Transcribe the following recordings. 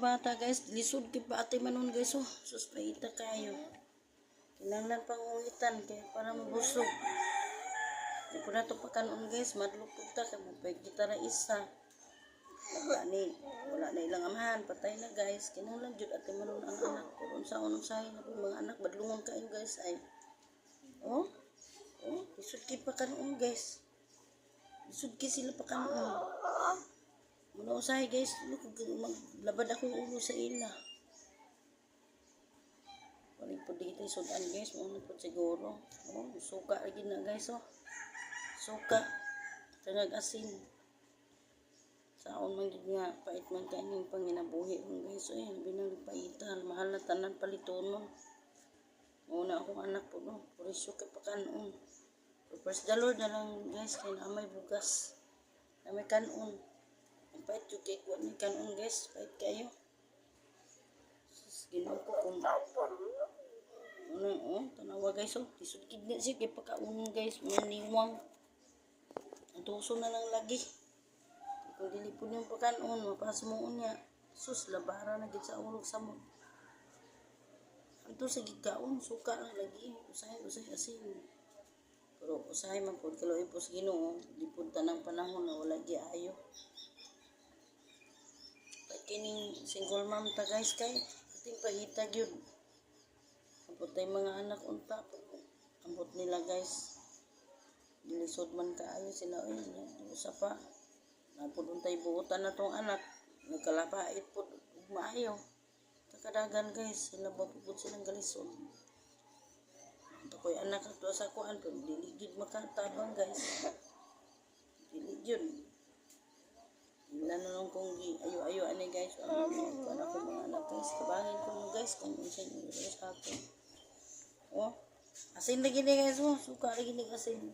mga bata guys, lisod kay pa ate manon guys oh. Sus paita kayo. Kinahanglan pangungitan kay para mabusog. Di po na ito pakanon guys, madlupog ta kay mapay kita na isa. Wala na ilang amahan, patay na guys. Kinahanglan jud ate manon ang anak ko. Unsa sahin na mga anak badlungon kayo guys ay. Oh. Oh, lisod kay pakanon guys. Lisod kay sila pakanon. Muna usahay guys, maglabad ako yung ulo sa ila. Walig po dito sudan guys, muna po siguro. Oh, suka lagi na guys oh. Suka, tanag asin. Saon man gid nga, pait man kanyang panginabuhi guys. Oh, yan, binang paitan, mahal na tanan palitonon. Muna akong anak po no, purisyo kay pakanon. First the Lord na lang guys, kaya na may bugas. Na may kanon. Ang pait yung cake, wala may kanon guys. Pait kayo. Ginaw ko kung ano, oh, tanawa guys, oh. Isod kidnit siya, kaya pagkaunon guys, maniwang. Ang tuso na lang lagi. Kung dilipon yung pagkanon, mapasumuon niya. Sus, labara na gid sa ulog sa mo. Ang to sa gigkaon, suka lang lagi. Usay asin. Pero usahay man po, kaloy po sa Ginoo, lipod tanang panahon na wala di ayo. Kining single mom ta guys kay ating pahitag yun. Ambot tay mga anak unta ambot nila guys. Dilisod man kaayo sila usa pa. Napud untay buotan na tong anak. Nagkalapait pud maayo. Takadagan guys sila ba pud silang galisod. Koy anak ato sa kuan pero diligid makatabang guys. Diligid. Wala na lang kung ayo-ayo ani guys. Para ko mga anak guys. Kabangin ko mo guys kung unsa yung sa akin. Oh. Asin lagi ni guys. Oh. Suka lagi ni asin.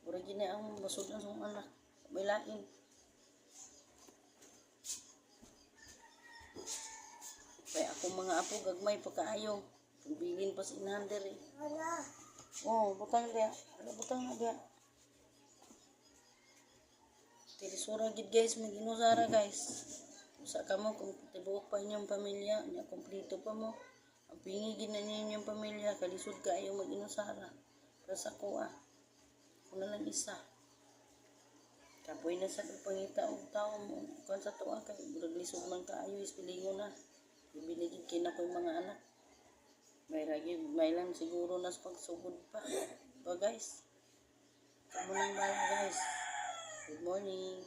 Mura gini ang basod na sa anak. May lain. Kaya ako mga apo gagmay pagkaayo. Bilin pa sa inander eh. Oh, butang dia. Butang na dia. Tirisura gid guys, maginusara guys. Usa ka mo kung tibuok pa inyong pamilya, nya kompleto pa mo. Ang pingi gid na ninyong pamilya, kalisod kaayo maginusara. Para sa kuha. Kung na lang isa. Kapoy na sa pangita og tawo mo. Kung sa tuwa kay burag lisod man kaayo ispilingon na. Bibiligid kay na ko mga anak. May lang siguro nas pagsugod pa. Ba guys? Kamu lang bala guys. Good morning.